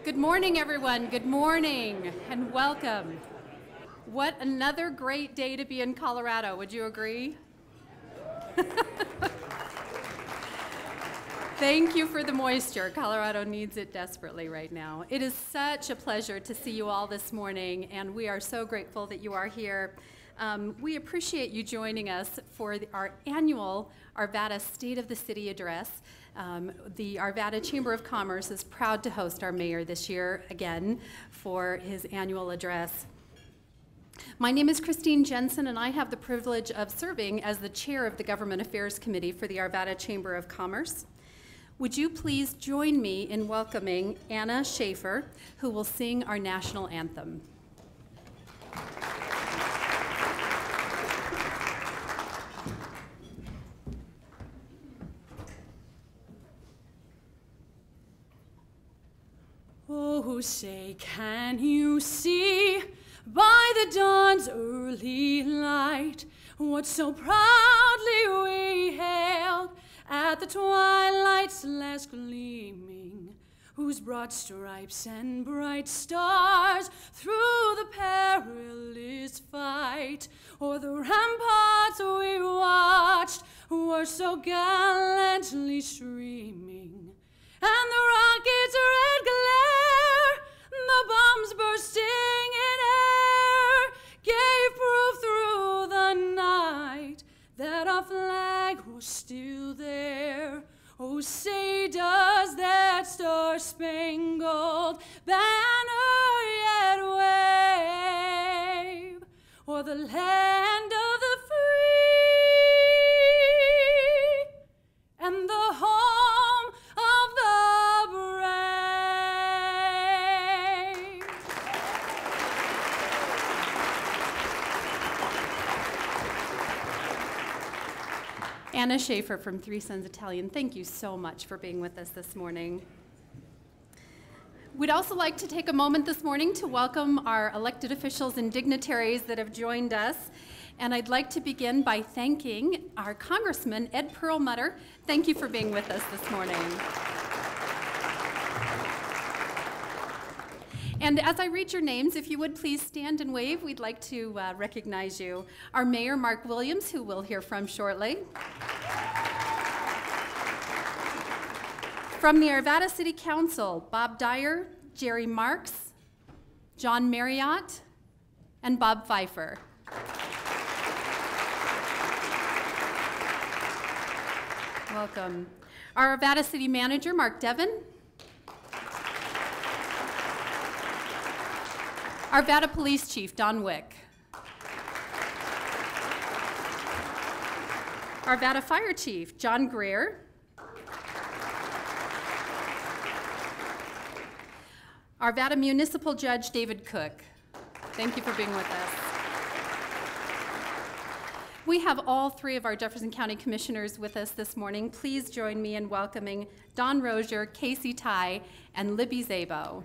Good morning, everyone. Good morning and welcome. What another great day to be in Colorado. Would you agree? Thank you for the moisture. Colorado needs it desperately right now. It is such a pleasure to see you all this morning, and we are so grateful that you are here. We appreciate you joining us for our annual Arvada State of the City Address. The Arvada Chamber of Commerce is proud to host our mayor this year again for his annual address. My name is Christine Jensen, and I have the privilege of serving as the chair of the Government Affairs Committee for the Arvada Chamber of Commerce. Would you please join me in welcoming Anna Schaefer, who will sing our national anthem. Oh, say, can you see by the dawn's early light what so proudly we hailed at the twilight's last gleaming, whose broad stripes and bright stars through the perilous fight o'er the ramparts we watched were so gallantly streaming, and the rocket's red glare, the bombs bursting in air, gave proof through the night that our flag was still there. Oh, say, does that star-spangled banner yet wave o'er the land of the free and the home of the brave? Anna Schaefer from Three Sons Italian, thank you so much for being with us this morning. We'd also like to take a moment this morning to welcome our elected officials and dignitaries that have joined us. And I'd like to begin by thanking our Congressman, Ed Perlmutter. Thank you for being with us this morning. And as I read your names, if you would please stand and wave, we'd like to recognize you. Our Mayor, Mark Williams, who we'll hear from shortly. From the Arvada City Council, Bob Dyer, Jerry Marks, John Marriott, and Bob Pfeiffer. Welcome. Our Arvada City Manager, Mark Devon. Arvada Police Chief, Don Wick. Arvada Fire Chief, John Greer. Arvada Municipal Judge, David Cook. Thank you for being with us. We have all three of our Jefferson County Commissioners with us this morning. Please join me in welcoming Don Rozier, Casey Ty, and Libby Szabo.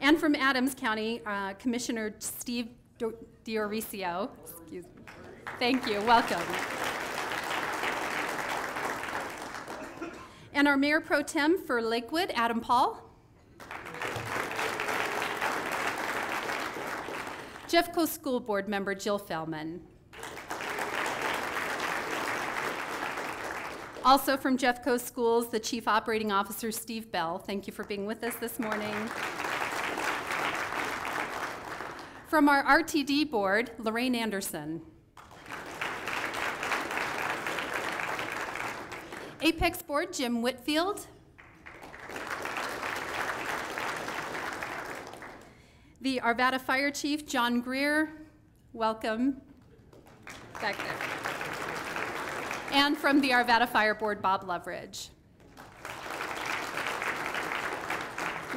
And from Adams County, Commissioner Steve Diorisio. Excuse me. Thank you. Welcome. And our Mayor Pro Tem for Lakewood, Adam Paul. Jeffco School Board Member Jill Fellman. Also from Jeffco Schools, the Chief Operating Officer Steve Bell. Thank you for being with us this morning. From our RTD Board, Lorraine Anderson. Apex Board, Jim Whitfield. The Arvada Fire Chief, John Greer. Welcome. Back there. And from the Arvada Fire Board, Bob Loveridge.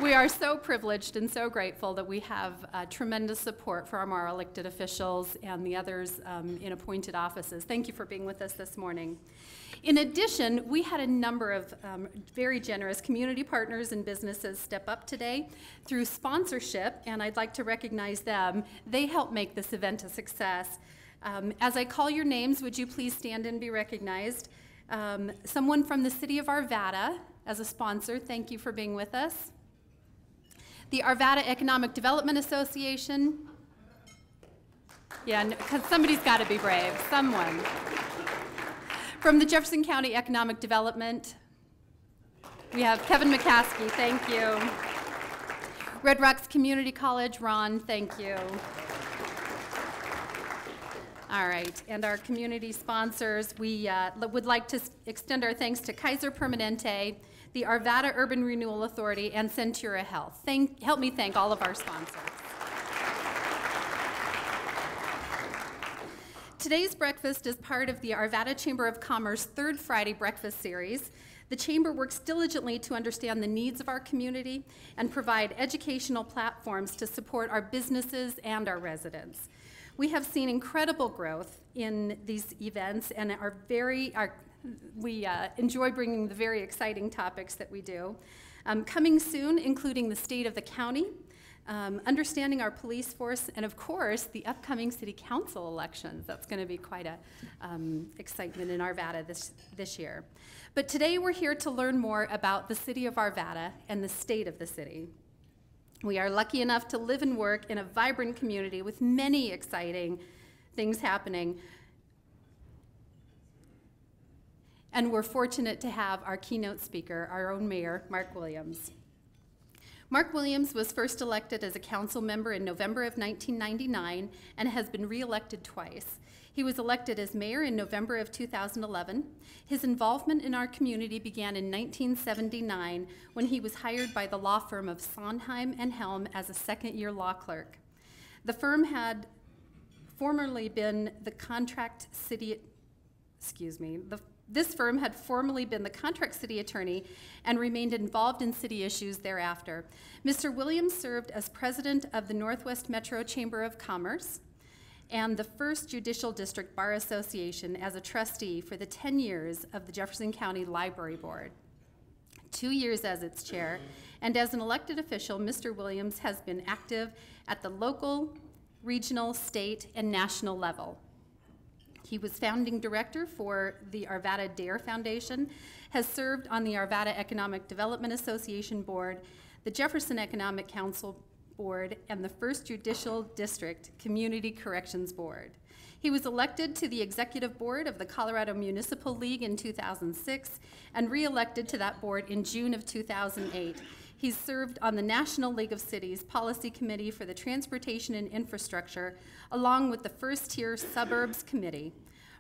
We are so privileged and so grateful that we have tremendous support from our elected officials and the others in appointed offices. Thank you for being with us this morning. In addition, we had a number of very generous community partners and businesses step up today through sponsorship, and I'd like to recognize them. They helped make this event a success. As I call your names, would you please stand and be recognized? Someone from the City of Arvada as a sponsor, thank you for being with us. The Arvada Economic Development Association. Yeah, because somebody's got to be brave, someone. From the Jefferson County Economic Development, we have Kevin McCaskey, thank you. Red Rocks Community College, Ron, thank you. All right, and our community sponsors, we would like to extend our thanks to Kaiser Permanente, the Arvada Urban Renewal Authority, and Centura Health. Help me thank all of our sponsors. Today's breakfast is part of the Arvada Chamber of Commerce Third Friday Breakfast Series. The Chamber works diligently to understand the needs of our community and provide educational platforms to support our businesses and our residents. We have seen incredible growth in these events and we enjoy bringing the very exciting topics that we do. Coming soon, including the state of the county, understanding our police force, and of course, the upcoming city council elections. That's going to be quite a excitement in Arvada this year. But today we're here to learn more about the city of Arvada and the state of the city. We are lucky enough to live and work in a vibrant community with many exciting things happening. And we're fortunate to have our keynote speaker, our own mayor, Mark Williams. Mark Williams was first elected as a council member in November of 1999 and has been re-elected twice. He was elected as mayor in November of 2011. His involvement in our community began in 1979 when he was hired by the law firm of Sondheim and Helm as a second-year law clerk. The firm had formerly been the This firm had formerly been the contract city attorney and remained involved in city issues thereafter. Mr. Williams served as president of the Northwest Metro Chamber of Commerce and the First Judicial District Bar Association as a trustee for the 10 years of the Jefferson County Library Board, 2 years as its chair, and as an elected official, Mr. Williams has been active at the local, regional, state, and national level. He was founding director for the Arvada Dare Foundation, has served on the Arvada Economic Development Association Board, the Jefferson Economic Council Board, and the First Judicial District Community Corrections Board. He was elected to the executive board of the Colorado Municipal League in 2006 and re-elected to that board in June of 2008. He's served on the National League of Cities Policy Committee for the Transportation and Infrastructure, along with the First-Tier Suburbs Committee.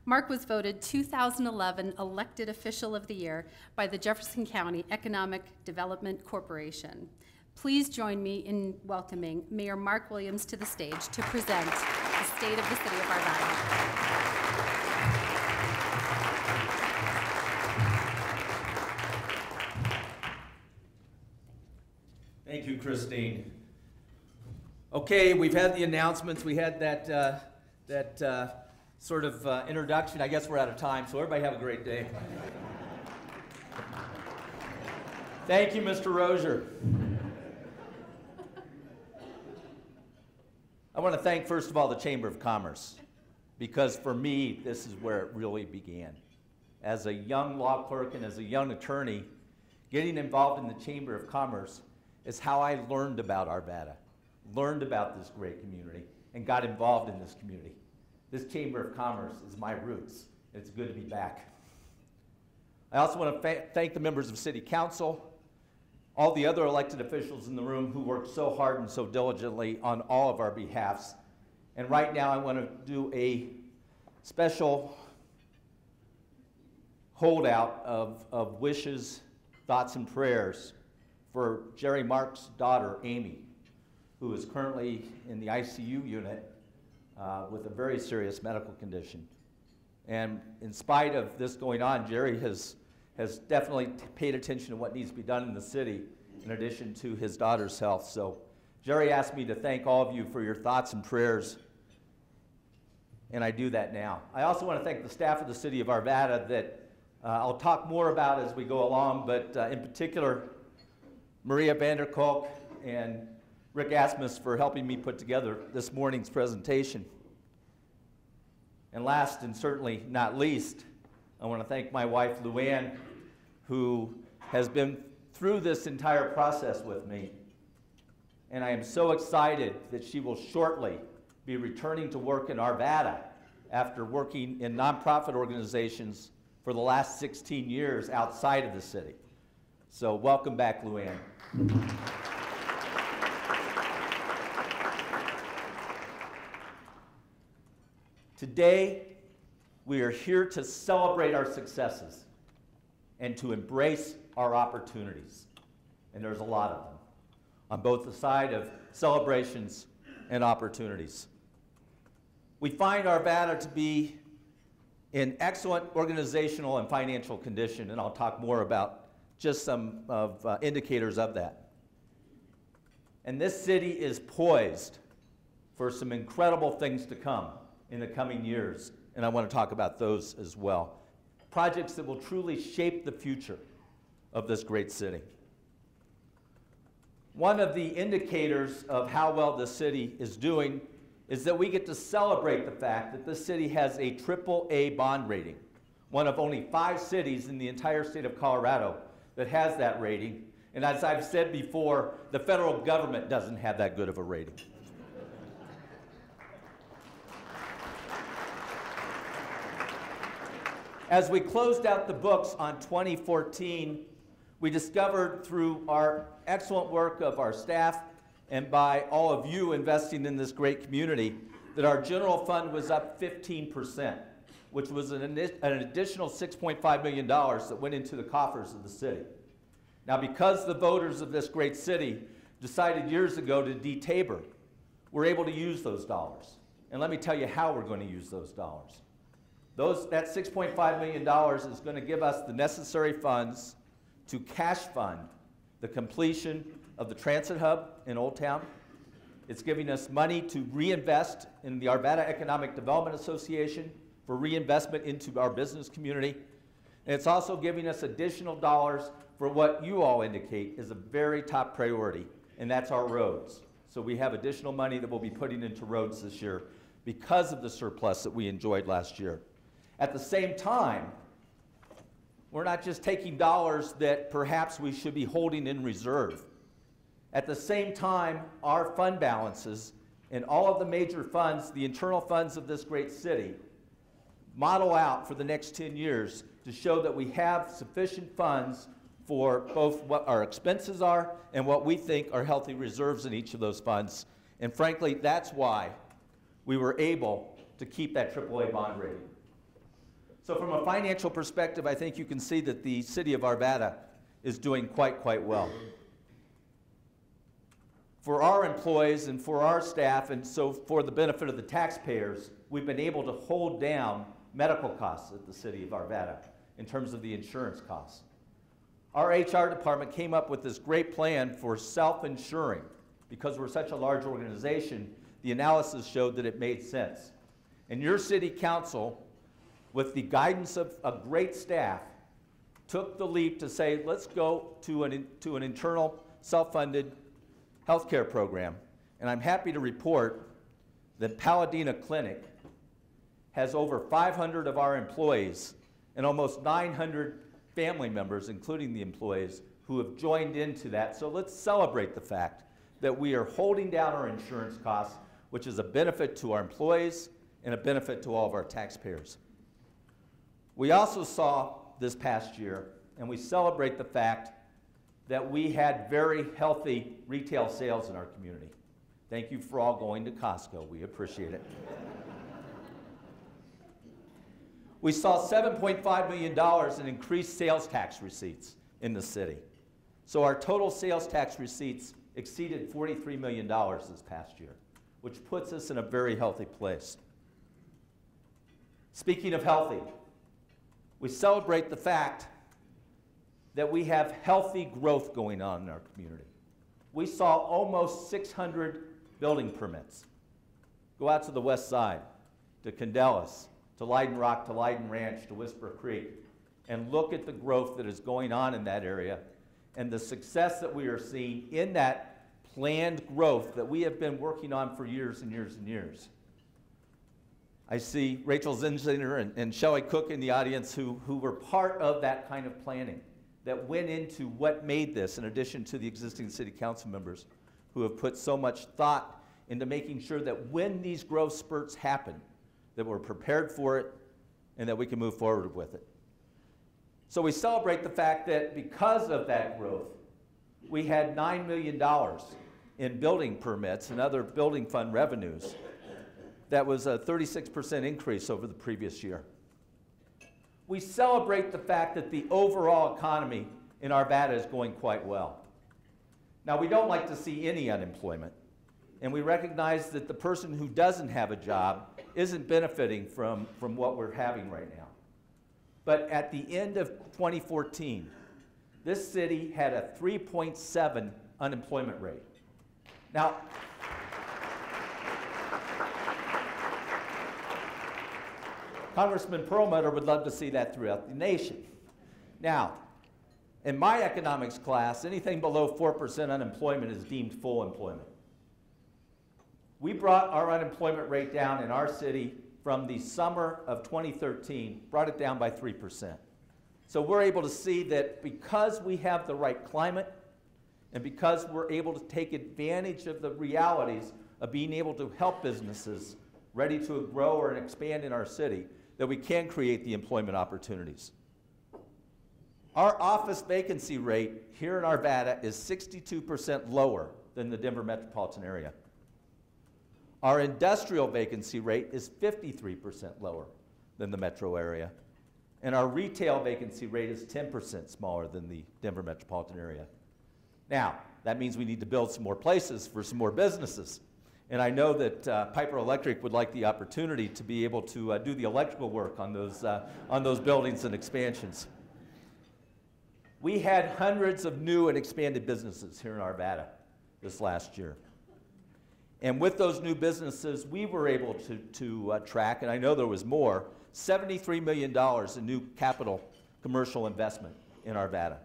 Mark was voted 2011 Elected Official of the Year by the Jefferson County Economic Development Corporation. Please join me in welcoming Mayor Mark Williams to the stage to present the state of the city of Arvada. Thank you, Christine. Okay, we've had the announcements. We had that sort of introduction. I guess we're out of time, so everybody have a great day. Thank you, Mr. Rozier. I want to thank, first of all, the Chamber of Commerce, because for me, this is where it really began. As a young law clerk and as a young attorney, getting involved in the Chamber of Commerce is how I learned about Arvada, learned about this great community, and got involved in this community. This Chamber of Commerce is my roots. It's good to be back. I also want to thank the members of City Council, all the other elected officials in the room who worked so hard and so diligently on all of our behalfs. And right now I want to do a special holdout of wishes, thoughts, and prayers for Jerry Mark's daughter, Amy, who is currently in the ICU unit with a very serious medical condition. And in spite of this going on, Jerry has definitely paid attention to what needs to be done in the city in addition to his daughter's health. So Jerry asked me to thank all of you for your thoughts and prayers, and I do that now. I also want to thank the staff of the city of Arvada that I'll talk more about as we go along, but in particular, Maria Vanderkolk and Rick Asmus for helping me put together this morning's presentation. And last and certainly not least, I want to thank my wife, Luann, who has been through this entire process with me. And I am so excited that she will shortly be returning to work in Arvada after working in nonprofit organizations for the last 16 years outside of the city. So welcome back, Luann. Today, we are here to celebrate our successes and to embrace our opportunities. And there's a lot of them on both the side of celebrations and opportunities. We find Arvada to be in excellent organizational and financial condition, and I'll talk more about just some of indicators of that. And this city is poised for some incredible things to come in the coming years, and I want to talk about those as well. Projects that will truly shape the future of this great city. One of the indicators of how well the city is doing is that we get to celebrate the fact that this city has a AAA bond rating, one of only 5 cities in the entire state of Colorado that has that rating. And as I've said before, the federal government doesn't have that good of a rating. As we closed out the books on 2014, we discovered through our excellent work of our staff and by all of you investing in this great community that our general fund was up 15%, which was an additional $6.5 million that went into the coffers of the city. Now, because the voters of this great city decided years ago to de-Tabor, we're able to use those dollars. And let me tell you how we're going to use those dollars. That $6.5 million is going to give us the necessary funds to cash fund the completion of the transit hub in Old Town. It's giving us money to reinvest in the Arvada Economic Development Association for reinvestment into our business community. And it's also giving us additional dollars for what you all indicate is a very top priority, and that's our roads. So we have additional money that we'll be putting into roads this year because of the surplus that we enjoyed last year. At the same time, we're not just taking dollars that perhaps we should be holding in reserve. At the same time, our fund balances and all of the major funds, the internal funds of this great city, model out for the next 10 years to show that we have sufficient funds for both what our expenses are and what we think are healthy reserves in each of those funds. And frankly, that's why we were able to keep that AAA bond rating. So from a financial perspective, I think you can see that the city of Arvada is doing quite well. For our employees and for our staff, and so for the benefit of the taxpayers, we've been able to hold down medical costs at the city of Arvada in terms of the insurance costs. Our HR department came up with this great plan for self-insuring. Because we're such a large organization, the analysis showed that it made sense. And your city council, with the guidance of a great staff, took the leap to say, let's go to an internal self-funded healthcare program. And I'm happy to report that Paladina Clinic has over 500 of our employees and almost 900 family members, including the employees, who have joined into that. So let's celebrate the fact that we are holding down our insurance costs, which is a benefit to our employees and a benefit to all of our taxpayers. We also saw this past year, and we celebrate the fact that we had very healthy retail sales in our community. Thank you for all going to Costco. We appreciate it. We saw $7.5 million in increased sales tax receipts in the city. So our total sales tax receipts exceeded $43 million this past year, which puts us in a very healthy place. Speaking of healthy, we celebrate the fact that we have healthy growth going on in our community. We saw almost 600 building permits. Go out to the west side, to Candelas, to Leiden Rock, to Leiden Ranch, to Whisper Creek, and look at the growth that is going on in that area and the success that we are seeing in that planned growth that we have been working on for years and years and years. I see Rachel Zinzinger and Shelley Cook in the audience who were part of that kind of planning that went into what made this, in addition to the existing city council members who have put so much thought into making sure that when these growth spurts happen, that we're prepared for it and that we can move forward with it. So we celebrate the fact that because of that growth, we had $9 million in building permits and other building fund revenues. That was a 36% increase over the previous year. We celebrate the fact that the overall economy in Arvada is going quite well. Now, we don't like to see any unemployment, and we recognize that the person who doesn't have a job isn't benefiting from what we're having right now. But at the end of 2014, this city had a 3.7 unemployment rate. Now, Congressman Perlmutter would love to see that throughout the nation. Now, in my economics class, anything below 4% unemployment is deemed full employment. We brought our unemployment rate down in our city from the summer of 2013, brought it down by 3%. So we're able to see that because we have the right climate and because we're able to take advantage of the realities of being able to help businesses ready to grow or expand in our city, that we can create the employment opportunities. Our office vacancy rate here in Arvada is 62% lower than the Denver metropolitan area. Our industrial vacancy rate is 53% lower than the metro area. And our retail vacancy rate is 10% smaller than the Denver metropolitan area. Now, that means we need to build some more places for some more businesses. And I know that Piper Electric would like the opportunity to be able to do the electrical work on those buildings and expansions. We had hundreds of new and expanded businesses here in Arvada this last year. And with those new businesses, we were able to track, and I know there was more, $73 million in new capital commercial investment in Arvada.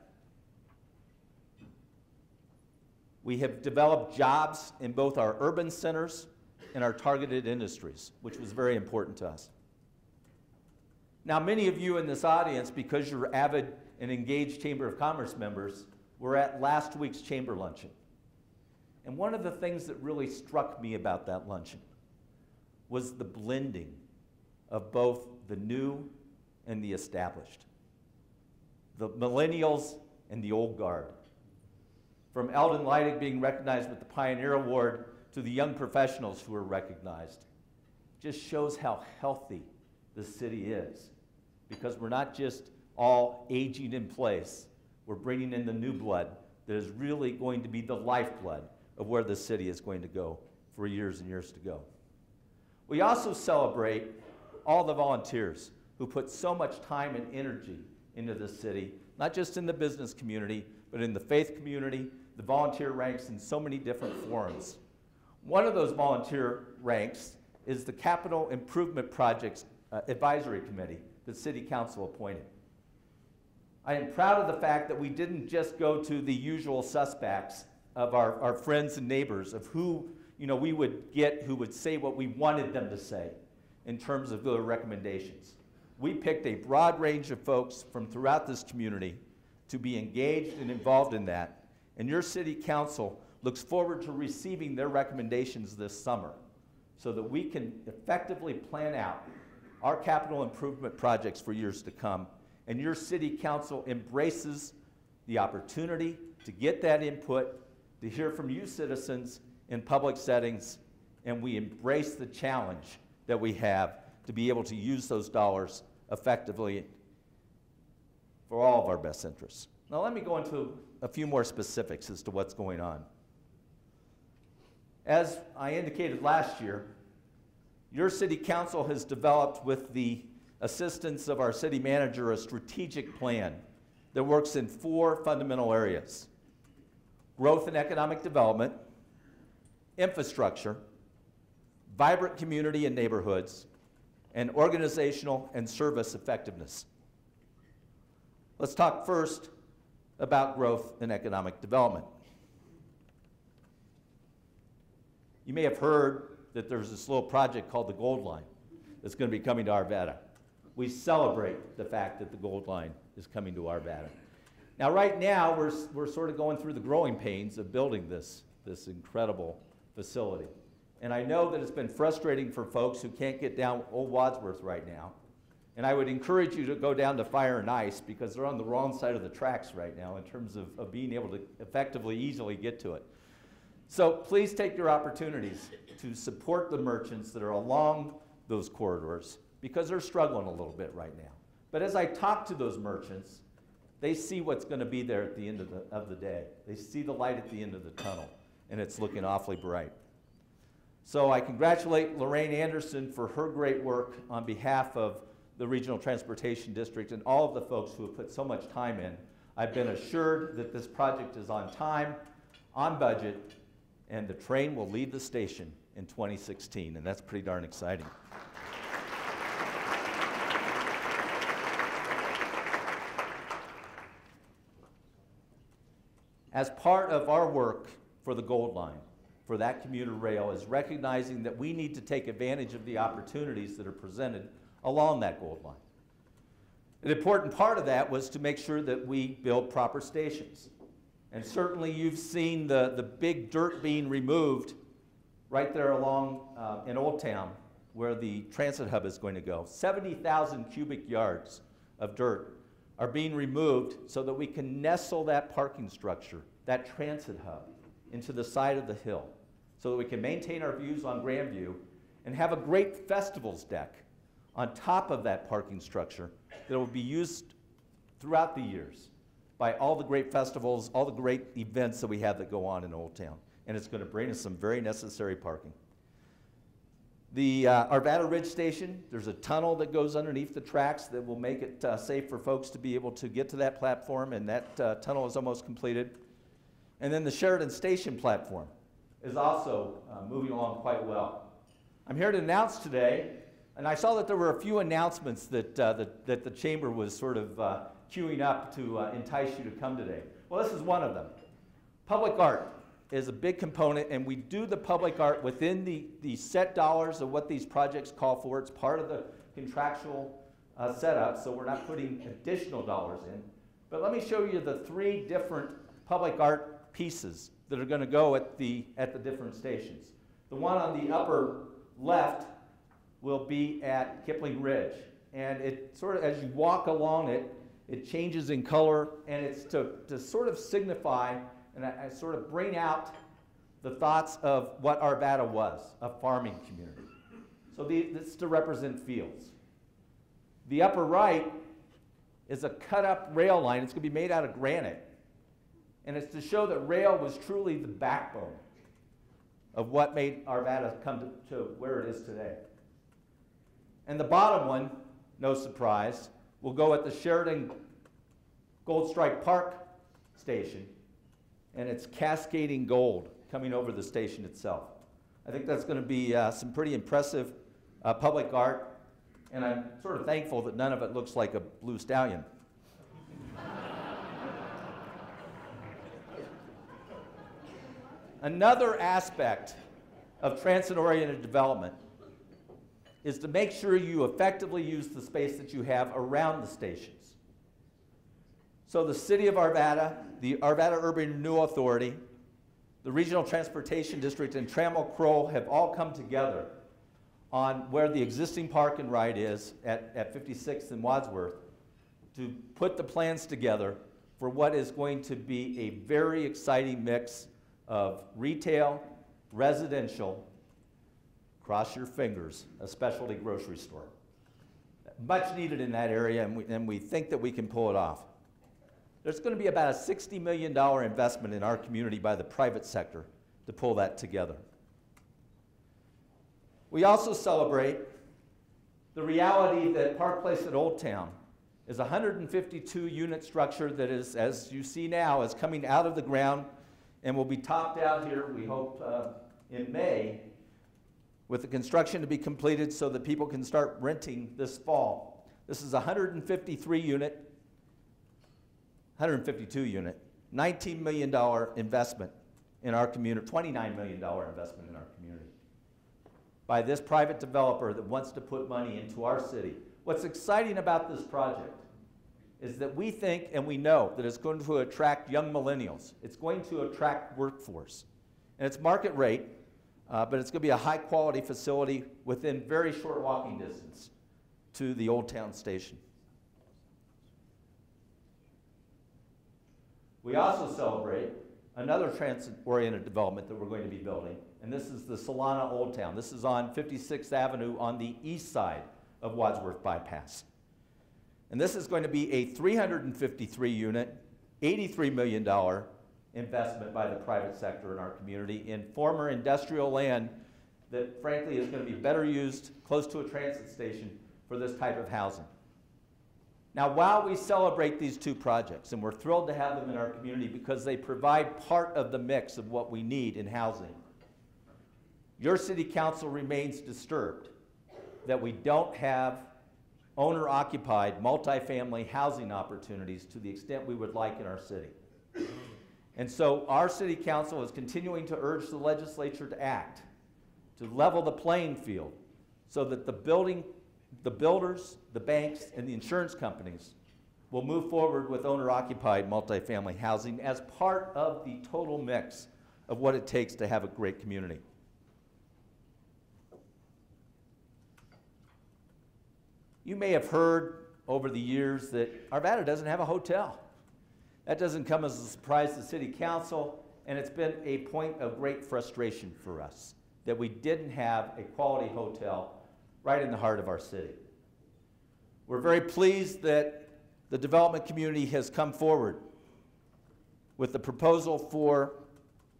We have developed jobs in both our urban centers and our targeted industries, which was very important to us. Now, many of you in this audience, because you're avid and engaged Chamber of Commerce members, were at last week's Chamber luncheon. And one of the things that really struck me about that luncheon was the blending of both the new and the established, the millennials and the old guard. From Eldon Leidig being recognized with the Pioneer Award to the young professionals who were recognized, just shows how healthy the city is. Because we're not just all aging in place, we're bringing in the new blood that is really going to be the lifeblood of where the city is going to go for years and years to go. We also celebrate all the volunteers who put so much time and energy into this city, not just in the business community, but in the faith community, the volunteer ranks in so many different forums. One of those volunteer ranks is the Capital Improvement Projects Advisory Committee that City Council appointed. I am proud of the fact that we didn't just go to the usual suspects of our friends and neighbors of who we would get who would say what we wanted them to say in terms of their recommendations. We picked a broad range of folks from throughout this community to be engaged and involved in that. And your city council looks forward to receiving their recommendations this summer so that we can effectively plan out our capital improvement projects for years to come. And your city council embraces the opportunity to get that input, to hear from you citizens in public settings, and we embrace the challenge that we have to be able to use those dollars effectively for all of our best interests. Now let me go into a few more specifics as to what's going on. As I indicated last year, your city council has developed with the assistance of our city manager a strategic plan that works in 4 fundamental areas: growth and economic development, infrastructure, vibrant community and neighborhoods, and organizational and service effectiveness. Let's talk first about growth and economic development. You may have heard that there's this little project called the Gold Line that's going to be coming to Arvada. We celebrate the fact that the Gold Line is coming to Arvada. Now, right now, we're sort of going through the growing pains of building this incredible facility. And I know that it's been frustrating for folks who can't get down Old Wadsworth right now. And I would encourage you to go down to Fire and Ice because they're on the wrong side of the tracks right now in terms of being able to effectively, easily get to it. So please take your opportunities to support the merchants that are along those corridors because they're struggling a little bit right now. But as I talk to those merchants, they see what's going to be there at the end of the day. They see the light at the end of the tunnel, and it's looking awfully bright. So I congratulate Lorraine Anderson for her great work on behalf of the Regional Transportation District and all of the folks who have put so much time in. I've been assured that this project is on time, on budget, and the train will leave the station in 2016, and that's pretty darn exciting. As part of our work for the Gold Line, for that commuter rail, is recognizing that we need to take advantage of the opportunities that are presented along that Gold Line. An important part of that was to make sure that we build proper stations. And certainly you've seen the big dirt being removed right there along in Old Town where the transit hub is going to go. 70,000 cubic yards of dirt are being removed so that we can nestle that parking structure, that transit hub, into the side of the hill so that we can maintain our views on Grandview and have a great festivals deck on top of that parking structure that will be used throughout the years by all the great festivals, all the great events that we have that go on in Old Town. And it's going to bring us some very necessary parking. The Arvada Ridge Station, there's a tunnel that goes underneath the tracks that will make it safe for folks to be able to get to that platform, and that tunnel is almost completed. And then the Sheridan Station platform is also moving along quite well. I'm here to announce today, and I saw that there were a few announcements that the Chamber was sort of queuing up to entice you to come today. Well, this is one of them. Public art is a big component, and we do the public art within the set dollars of what these projects call for. It's part of the contractual setup, so we're not putting additional dollars in. But let me show you the 3 different public art pieces that are going to go at the different stations. The one on the upper left will be at Kipling Ridge, and it sort of, as you walk along it, it changes in color, and it's to sort of signify and I sort of bring out the thoughts of what Arvada was, a farming community. So this is to represent fields. The upper right is a cut-up rail line. It's going to be made out of granite. And it's to show that rail was truly the backbone of what made Arvada come to where it is today. And the bottom one, no surprise, will go at the Sheridan Gold Strike Park station. And it's cascading gold coming over the station itself. I think that's going to be some pretty impressive public art, and I'm sort of thankful that none of it looks like a blue stallion. Another aspect of transit-oriented development is to make sure you effectively use the space that you have around the stations. So the City of Arvada, the Arvada Urban Renewal Authority, the Regional Transportation District, and Trammell Crow have all come together on where the existing park and ride is at 56th and Wadsworth to put the plans together for what is going to be a very exciting mix of retail, residential, cross your fingers, a specialty grocery store. Much needed in that area, and we think that we can pull it off. There's going to be about a $60 million investment in our community by the private sector to pull that together. We also celebrate the reality that Park Place at Old Town is a 152-unit structure that is, as you see now, is coming out of the ground and will be topped out here, we hope, in May, with the construction to be completed so that people can start renting this fall. This is a 152-unit, $19 million investment in our community, $29 million investment in our community. by this private developer that wants to put money into our city. What's exciting about this project is that we think and we know that it's going to attract young millennials. It's going to attract workforce. And it's market rate, but it's going to be a high-quality facility within very short walking distance to the Old Town Station. We also celebrate another transit-oriented development that we're going to be building, and this is the Solana Old Town. This is on 56th Avenue on the east side of Wadsworth Bypass. And this is going to be a 353-unit, $83 million investment by the private sector in our community in former industrial land that, frankly, is going to be better used close to a transit station for this type of housing. Now, while we celebrate these two projects, and we're thrilled to have them in our community because they provide part of the mix of what we need in housing, your city council remains disturbed that we don't have owner-occupied multifamily housing opportunities to the extent we would like in our city. And so our city council is continuing to urge the legislature to act, to level the playing field so that the builders, the banks, and the insurance companies will move forward with owner-occupied multifamily housing as part of the total mix of what it takes to have a great community. You may have heard over the years that Arvada doesn't have a hotel. That doesn't come as a surprise to City Council, and it's been a point of great frustration for us that we didn't have a quality hotel right in the heart of our city. We're very pleased that the development community has come forward with the proposal for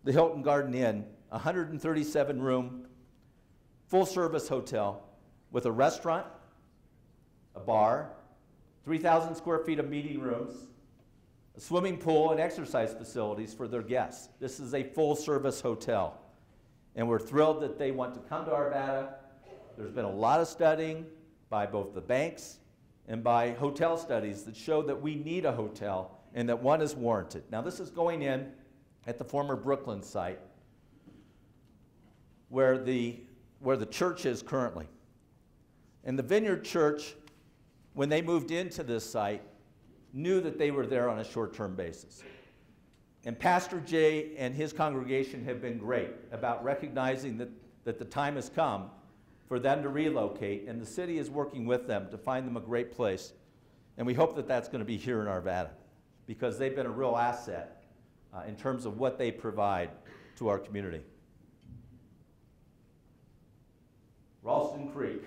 the Hilton Garden Inn, a 137-room, full-service hotel with a restaurant, a bar, 3,000 square feet of meeting rooms, a swimming pool, and exercise facilities for their guests. This is a full-service hotel, and we're thrilled that they want to come to Arvada. There's been a lot of studying by both the banks and by hotel studies that show that we need a hotel and that one is warranted. Now, this is going in at the former Brooklyn site where the church is currently. And the Vineyard Church, when they moved into this site, knew that they were there on a short-term basis. And Pastor Jay and his congregation have been great about recognizing that the time has come for them to relocate, and the city is working with them to find them a great place. And we hope that that's going to be here in Arvada, because they've been a real asset in terms of what they provide to our community. Ralston Creek,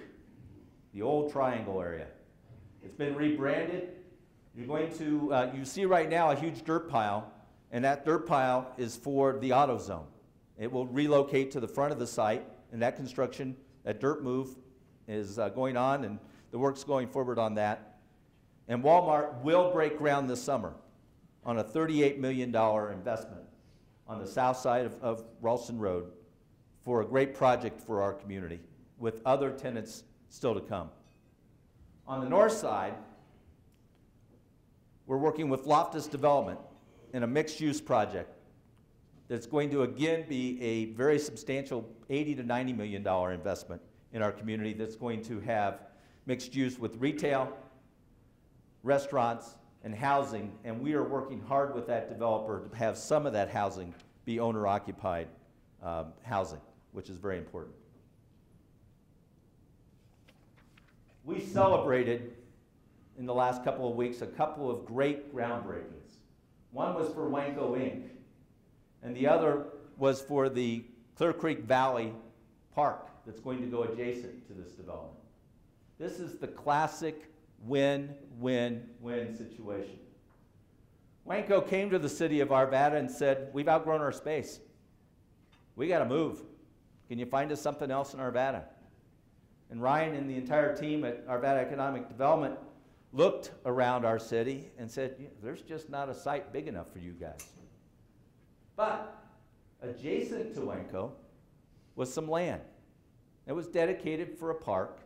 the old Triangle area. It's been rebranded. You're going to, you see right now a huge dirt pile, and that dirt pile is for the AutoZone. It will relocate to the front of the site, and that construction, that dirt move is going on, and the work's going forward on that. And Walmart will break ground this summer on a $38 million investment on the south side of Ralston Road for a great project for our community, with other tenants still to come. On the north side, we're working with Loftus Development in a mixed-use project that's going to again be a very substantial $80 to $90 million investment in our community that's going to have mixed use with retail, restaurants, and housing, and we are working hard with that developer to have some of that housing be owner-occupied housing, which is very important. We celebrated in the last couple of weeks a couple of great groundbreakings. One was for Wanko Inc., and the other was for the Clear Creek Valley Park that's going to go adjacent to this development. This is the classic win-win-win situation. Wanko came to the city of Arvada and said, we've outgrown our space. We got to move. Can you find us something else in Arvada? And Ryan and the entire team at Arvada Economic Development looked around our city and said, there's just not a site big enough for you guys. But adjacent to Wanko was some land. It was dedicated for a park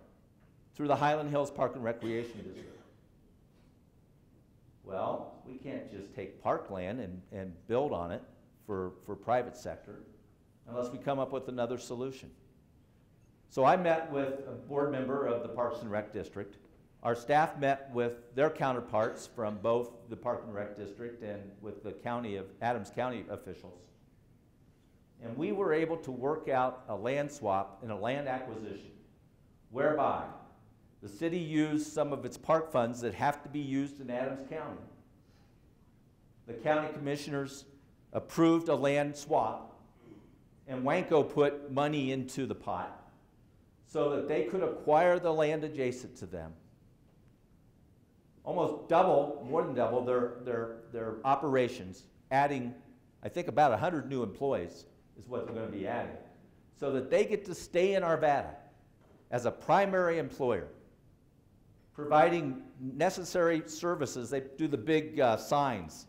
through the Highland Hills Park and Recreation District. Well, we can't just take parkland and build on it for private sector unless we come up with another solution. So I met with a board member of the Parks and Rec District. Our staff met with their counterparts from both the Park and Rec District and with the Adams County officials. And we were able to work out a land swap and a land acquisition whereby the city used some of its park funds that have to be used in Adams County. The county commissioners approved a land swap, and Wanko put money into the pot so that they could acquire the land adjacent to them. Almost double, more than double their operations, adding, I think, about 100 new employees is what they're going to be adding, so that they get to stay in Arvada as a primary employer, providing necessary services. They do the big signs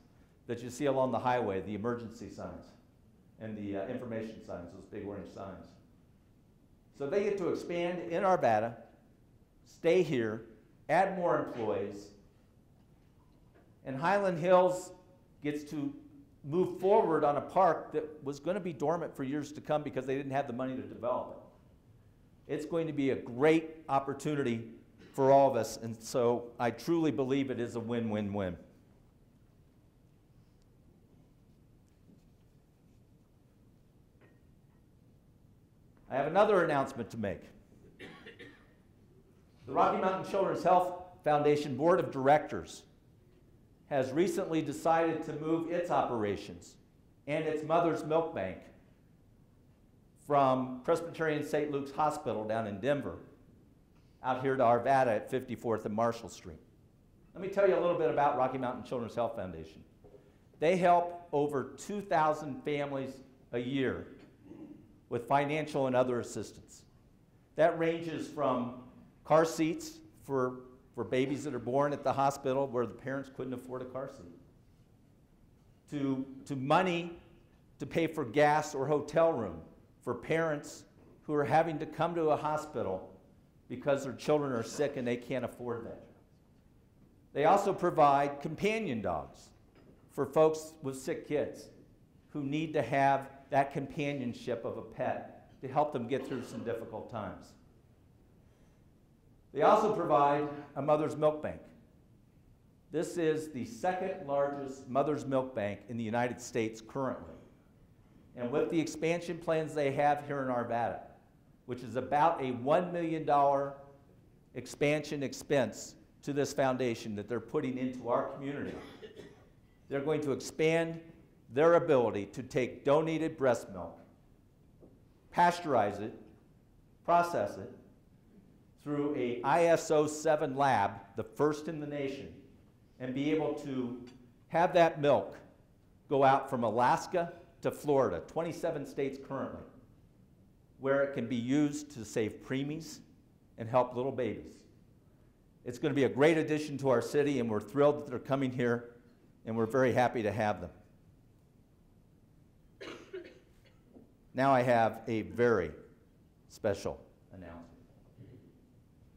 that you see along the highway, the emergency signs and the information signs, those big orange signs. So they get to expand in Arvada, stay here, add more employees, and Highland Hills gets to move forward on a park that was going to be dormant for years to come because they didn't have the money to develop it. It's going to be a great opportunity for all of us, and so I truly believe it is a win-win-win. I have another announcement to make. The Rocky Mountain Children's Health Foundation Board of Directors has recently decided to move its operations and its Mother's Milk Bank from Presbyterian St. Luke's Hospital down in Denver out here to Arvada at 54th and Marshall Street. Let me tell you a little bit about Rocky Mountain Children's Health Foundation. They help over 2,000 families a year with financial and other assistance. That ranges from car seats for babies that are born at the hospital where the parents couldn't afford a car seat, to money to pay for gas or hotel room for parents who are having to come to a hospital because their children are sick and they can't afford that. They also provide companion dogs for folks with sick kids who need to have that companionship of a pet to help them get through some difficult times. They also provide a Mother's Milk Bank. This is the second largest Mother's Milk Bank in the United States currently. And with the expansion plans they have here in Arvada, which is about a $1 million expansion expense to this foundation that they're putting into our community, they're going to expand their ability to take donated breast milk, pasteurize it, process it through a ISO 7 lab, the first in the nation, and be able to have that milk go out from Alaska to Florida, 27 states currently, where it can be used to save preemies and help little babies. It's going to be a great addition to our city, and we're thrilled that they're coming here, and we're very happy to have them. Now I have a very special announcement.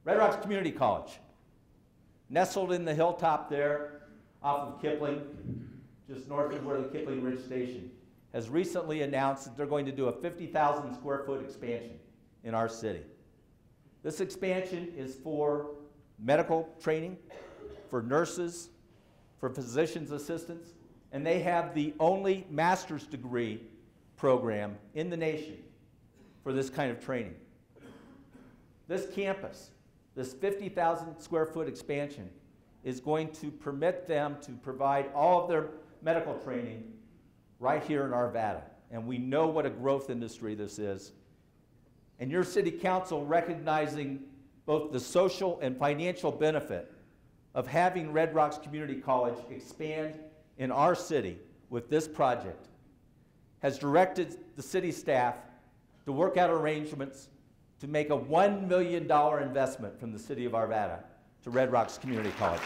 Red Rocks Community College, nestled in the hilltop there off of Kipling, just north of where the Kipling Ridge Station, has recently announced that they're going to do a 50,000 square foot expansion in our city. This expansion is for medical training, for nurses, for physician's assistants, and they have the only master's degree program in the nation for this kind of training. This campus, this 50,000 square foot expansion, is going to permit them to provide all of their medical training right here in Arvada. And we know what a growth industry this is. And your city council, recognizing both the social and financial benefit of having Red Rocks Community College expand in our city with this project, has directed the city staff to work out arrangements to make a $1 million investment from the city of Arvada to Red Rocks Community College.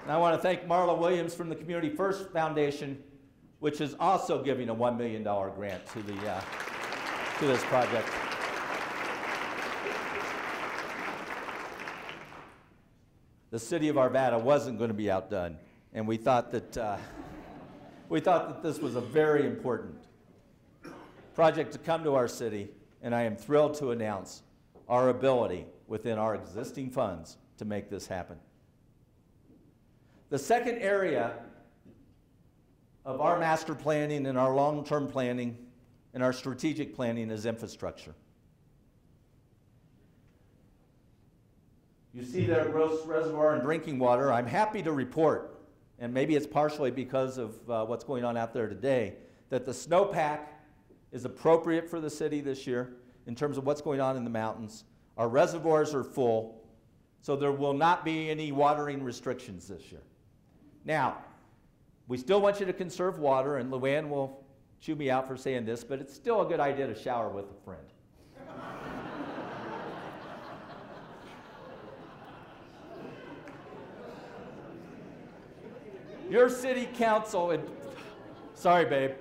And I want to thank Marla Williams from the Community First Foundation, which is also giving a $1 million grant to this project. The city of Arvada wasn't going to be outdone, and we thought that we thought that this was a very important project to come to our city, and I am thrilled to announce our ability within our existing funds to make this happen. The second area of our master planning and our long-term planning and our strategic planning is infrastructure. You see there gross reservoir and drinking water. I'm happy to report, and maybe it's partially because of what's going on out there today, that the snowpack is appropriate for the city this year in terms of what's going on in the mountains. Our reservoirs are full, so there will not be any watering restrictions this year. Now, we still want you to conserve water, and Luann will chew me out for saying this, but it's still a good idea to shower with a friend. Your city council, and sorry, babe.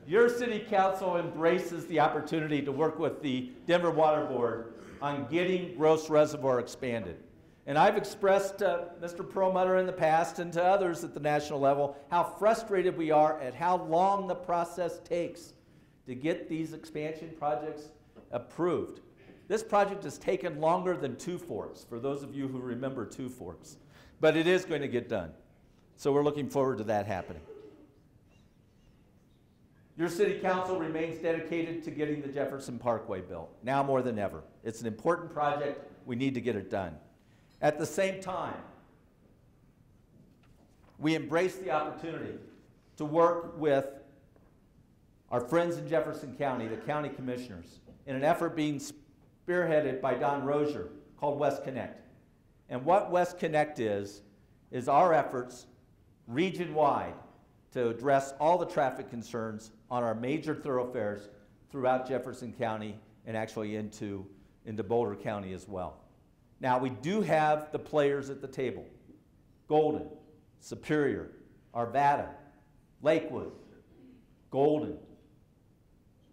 Your city council embraces the opportunity to work with the Denver Water Board on getting Gross Reservoir expanded. And I've expressed to Mr. Perlmutter in the past and to others at the national level how frustrated we are at how long the process takes to get these expansion projects approved. This project has taken longer than Two Forks, for those of you who remember Two Forks. But it is going to get done. So we're looking forward to that happening. Your city council remains dedicated to getting the Jefferson Parkway built, now more than ever. It's an important project. We need to get it done. At the same time, we embrace the opportunity to work with our friends in Jefferson County, the county commissioners, in an effort being spearheaded by Don Rozier called West Connect. And what West Connect is our efforts region-wide to address all the traffic concerns on our major thoroughfares throughout Jefferson County and actually into Boulder County as well. Now, we do have the players at the table: Golden, Superior, Arvada, Lakewood, Golden,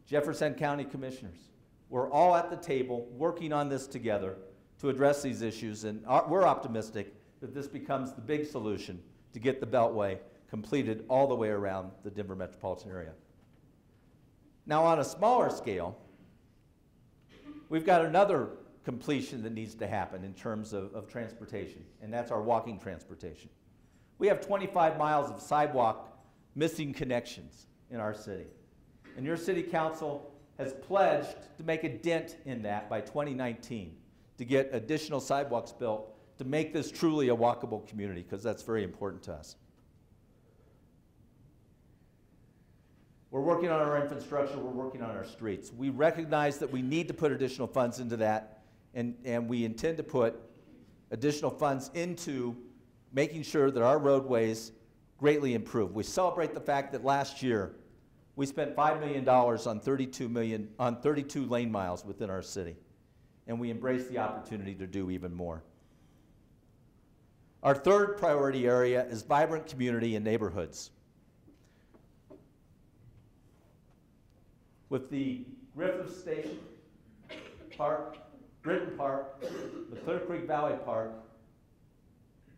Jefferson County Commissioners. We're all at the table working on this together to address these issues, and we're optimistic that this becomes the big solution to get the Beltway completed all the way around the Denver metropolitan area. Now, on a smaller scale, we've got another completion that needs to happen in terms of transportation, and that's our walking transportation. We have 25 miles of sidewalk missing connections in our city, and your city council has pledged to make a dent in that by 2019 to get additional sidewalks built to make this truly a walkable community, because that's very important to us. We're working on our infrastructure, we're working on our streets. We recognize that we need to put additional funds into that, and we intend to put additional funds into making sure that our roadways greatly improve. We celebrate the fact that last year we spent $5 million on 32 lane miles within our city, and we embrace the opportunity to do even more. Our third priority area is vibrant community and neighborhoods. With the Griffith Station Park, Britton Park, the Clear Creek Valley Park,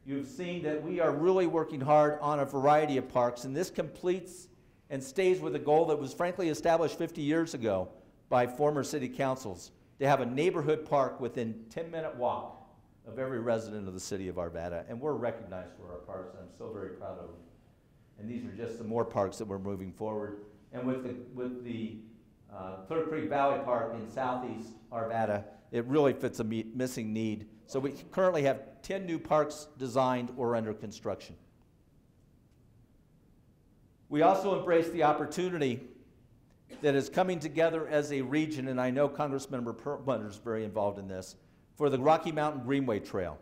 you've seen that we are really working hard on a variety of parks, and this completes and stays with a goal that was frankly established 50 years ago by former city councils, to have a neighborhood park within 10-minute walk of every resident of the city of Arvada, and we're recognized for our parks, and I'm so very proud of them. And these are just some more parks that we're moving forward. And with the Clear Creek Valley Park in southeast Arvada, it really fits a missing need. So we currently have 10 new parks designed or under construction. We also embrace the opportunity that is coming together as a region, and I know Congressmember Perlmutter is very involved in this, for the Rocky Mountain Greenway Trail.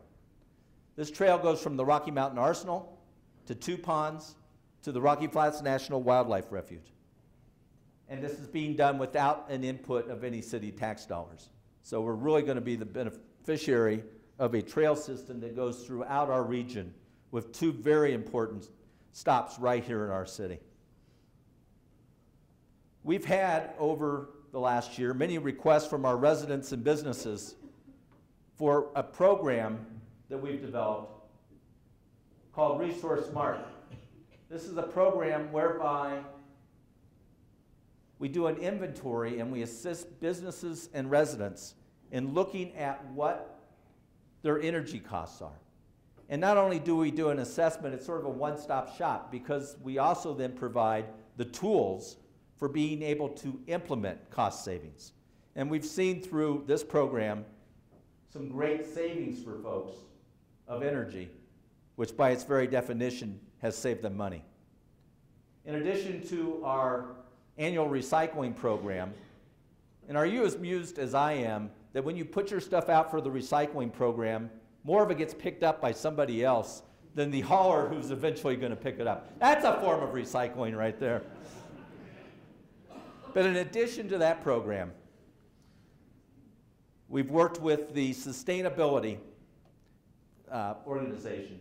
This trail goes from the Rocky Mountain Arsenal to Two Ponds to the Rocky Flats National Wildlife Refuge. And this is being done without an input of any city tax dollars. So we're really going to be the beneficiary of a trail system that goes throughout our region with two very important stops right here in our city. We've had, over the last year, many requests from our residents and businesses for a program that we've developed called Resource Smart. This is a program whereby we do an inventory and we assist businesses and residents in looking at what their energy costs are. And not only do we do an assessment, it's sort of a one-stop shop because we also then provide the tools for being able to implement cost savings. And we've seen through this program some great savings for folks of energy, which by its very definition has saved them money. In addition to our annual recycling program, and are you as amused as I am that when you put your stuff out for the recycling program, more of it gets picked up by somebody else than the hauler who's eventually going to pick it up? That's a form of recycling right there. But in addition to that program, we've worked with the Sustainability organization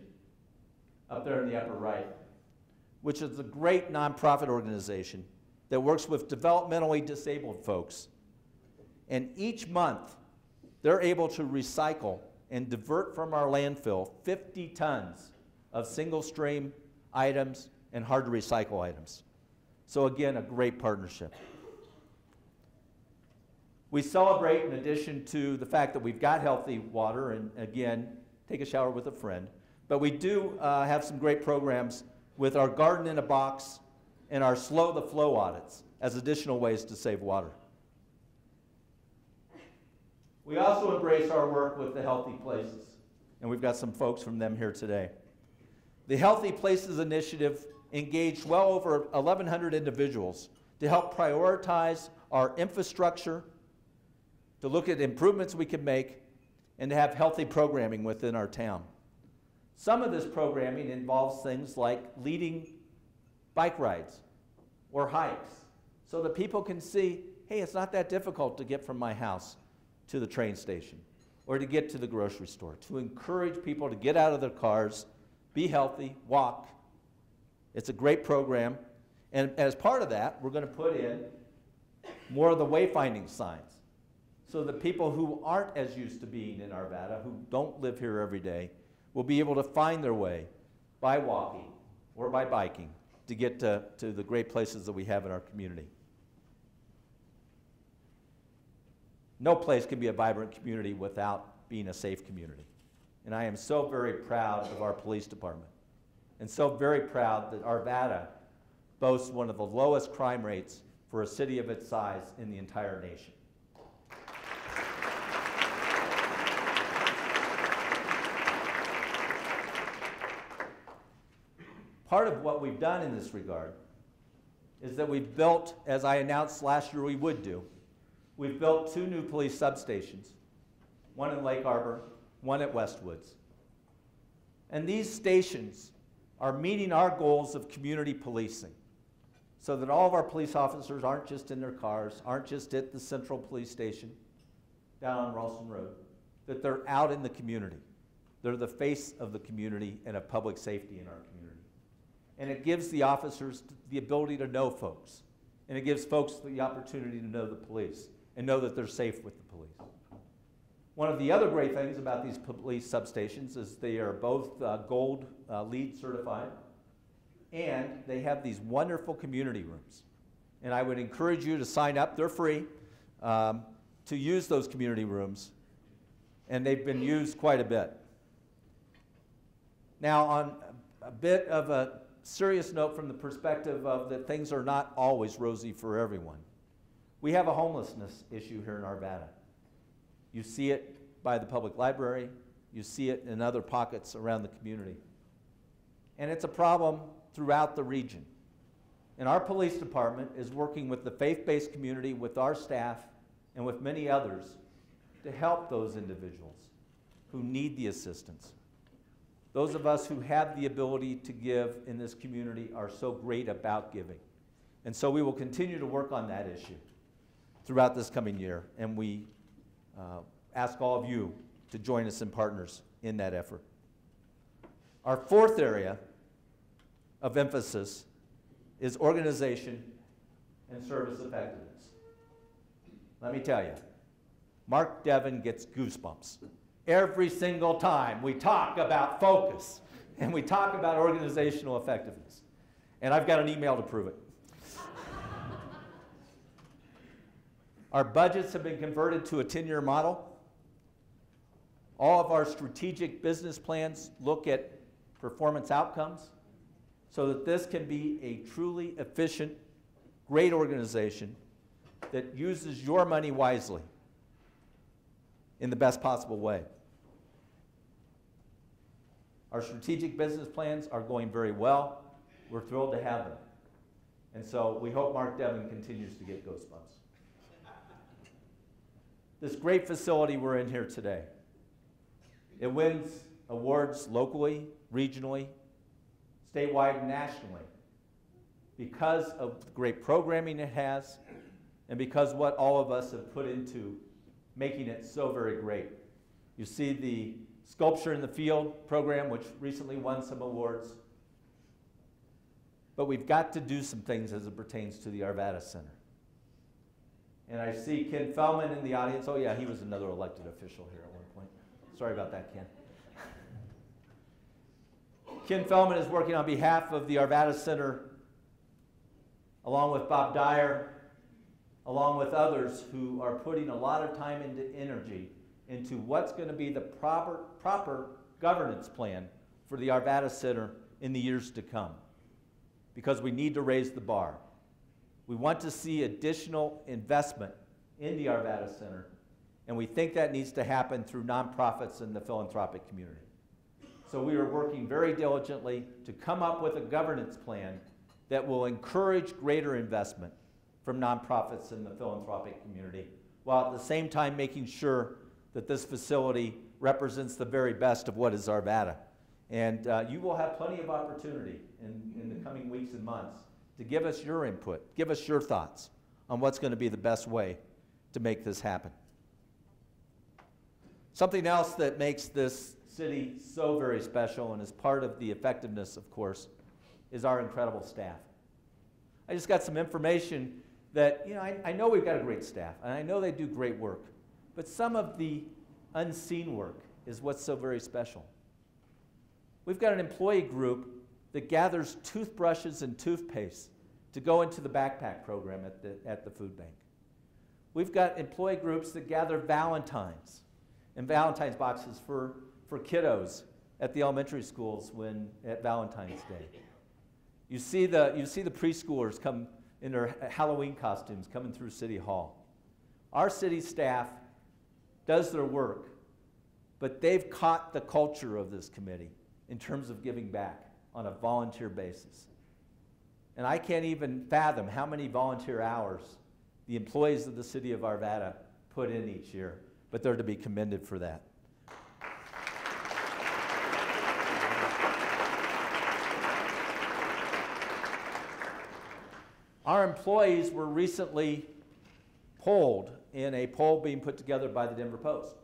up there in the upper right, which is a great nonprofit organization that works with developmentally disabled folks. And each month, they're able to recycle and divert from our landfill 50 tons of single-stream items and hard-to-recycle items. So again, a great partnership. We celebrate, in addition to the fact that we've got healthy water, and again, take a shower with a friend, but we do have some great programs with our Garden in a Box and our Slow the Flow audits as additional ways to save water. We also embrace our work with the Healthy Places, and we've got some folks from them here today. The Healthy Places initiative engaged well over 1,100 individuals to help prioritize our infrastructure, to look at improvements we can make, and to have healthy programming within our town. Some of this programming involves things like leading bike rides or hikes so that people can see, hey, it's not that difficult to get from my house to the train station or to get to the grocery store, to encourage people to get out of their cars, be healthy, walk. It's a great program. And as part of that, we're going to put in more of the wayfinding signs so that people who aren't as used to being in Arvada, who don't live here every day, will be able to find their way by walking or by biking to get to the great places that we have in our community. No place can be a vibrant community without being a safe community. And I am so very proud of our police department and so very proud that Arvada boasts one of the lowest crime rates for a city of its size in the entire nation. Part of what we've done in this regard is that we've built, as I announced last year we would do, we've built 2 new police substations, one in Lake Arbor, one at Westwoods. And these stations are meeting our goals of community policing so that all of our police officers aren't just in their cars, aren't just at the Central Police Station down on Ralston Road, that they're out in the community. They're the face of the community and of public safety in our community. And it gives the officers the ability to know folks. And it gives folks the opportunity to know the police and know that they're safe with the police. One of the other great things about these police substations is they are both gold LEED certified, and they have these wonderful community rooms. And I would encourage you to sign up, they're free, to use those community rooms, and they've been used quite a bit. Now, on a bit of a serious note from the perspective of that things are not always rosy for everyone. We have a homelessness issue here in Arvada. You see it by the public library, you see it in other pockets around the community. And it's a problem throughout the region. And our police department is working with the faith-based community, with our staff, and with many others to help those individuals who need the assistance. Those of us who have the ability to give in this community are so great about giving. And so we will continue to work on that issue throughout this coming year. And we ask all of you to join us in partners in that effort. Our 4th area of emphasis is organization and service effectiveness. Let me tell you, Mark Devon gets goosebumps every single time we talk about focus and we talk about organizational effectiveness. And I've got an email to prove it. Our budgets have been converted to a 10-year model. All of our strategic business plans look at performance outcomes so that this can be a truly efficient, great organization that uses your money wisely in the best possible way. Our strategic business plans are going very well. We're thrilled to have them. And so we hope Mark Devon continues to get ghost bumps. This great facility we're in here today, it wins awards locally, regionally, statewide, and nationally because of the great programming it has and because what all of us have put into making it so very great. You see the Sculpture in the Field program, which recently won some awards. But we've got to do some things as it pertains to the Arvada Center. And I see Ken Feldman in the audience. Oh yeah, he was another elected official here at one point. Sorry about that, Ken. Ken Feldman is working on behalf of the Arvada Center, along with Bob Dyer, along with others who are putting a lot of time and energy into what's going to be the proper governance plan for the Arvada Center in the years to come. Because we need to raise the bar. We want to see additional investment in the Arvada Center, and we think that needs to happen through nonprofits and the philanthropic community. So we are working very diligently to come up with a governance plan that will encourage greater investment from nonprofits and the philanthropic community, while at the same time making sure that this facility represents the very best of what is Arvada. And you will have plenty of opportunity in the coming weeks and months to give us your input, give us your thoughts on what's going to be the best way to make this happen. Something else that makes this city so very special and is part of the effectiveness, of course, is our incredible staff. I just got some information that, I know we've got a great staff, and I know they do great work, but some of the unseen work is what's so very special. We've got an employee group that gathers toothbrushes and toothpaste to go into the backpack program at the food bank. We've got employee groups that gather Valentines and Valentine's boxes for kiddos at the elementary schools at Valentine's Day. You see the preschoolers come in their Halloween costumes coming through City Hall. Our city staff does their work, but they've caught the culture of this committee in terms of giving back on a volunteer basis. And I can't even fathom how many volunteer hours the employees of the city of Arvada put in each year, but they're to be commended for that. Our employees were recently polled in a poll being put together by the Denver Post.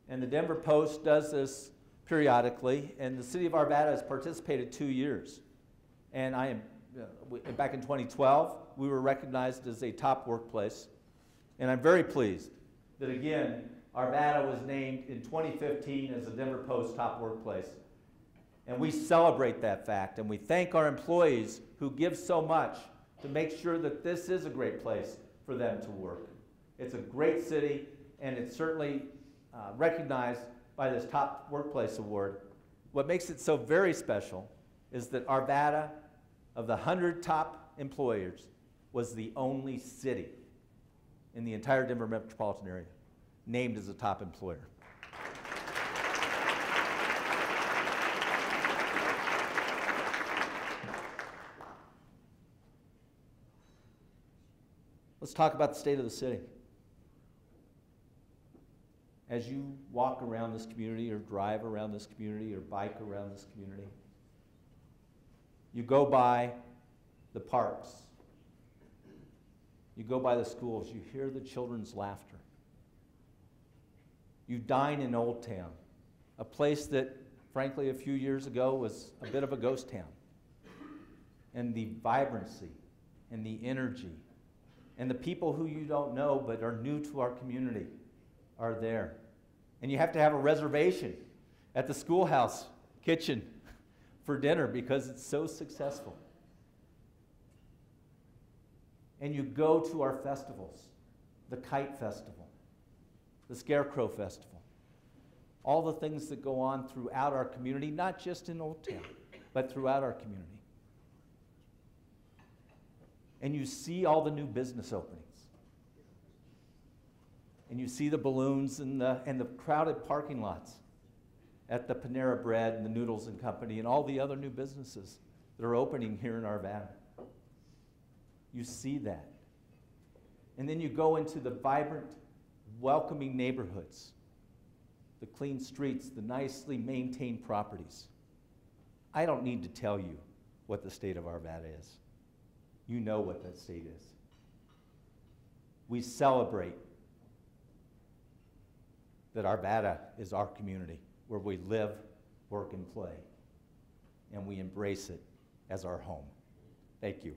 And the Denver Post does this periodically, and the city of Arvada has participated 2 years. And back in 2012, we were recognized as a top workplace. And I'm very pleased that, again, Arvada was named in 2015 as the Denver Post top workplace. And we celebrate that fact, and we thank our employees who give so much to make sure that this is a great place for them to work. It's a great city, and it's certainly recognized by this top workplace award. What makes it so very special is that Arvada, of the 100 top employers, was the only city in the entire Denver metropolitan area named as a top employer. Let's talk about the state of the city. As you walk around this community or drive around this community or bike around this community, you go by the parks, you go by the schools, you hear the children's laughter. You dine in Old Town, a place that, frankly, a few years ago was a bit of a ghost town. And the vibrancy and the energy and the people who you don't know but are new to our community are there. And you have to have a reservation at the schoolhouse kitchen for dinner because it's so successful. And you go to our festivals, the Kite Festival, the Scarecrow Festival, all the things that go on throughout our community, not just in Old Town, but throughout our community. And you see all the new business openings. And you see the balloons and the crowded parking lots at the Panera Bread and the Noodles and Company and all the other new businesses that are opening here in Arvada. You see that. And then you go into the vibrant, welcoming neighborhoods, the clean streets, the nicely maintained properties. I don't need to tell you what the state of Arvada is. You know what that state is. We celebrate that Arvada is our community where we live, work, and play. And we embrace it as our home. Thank you.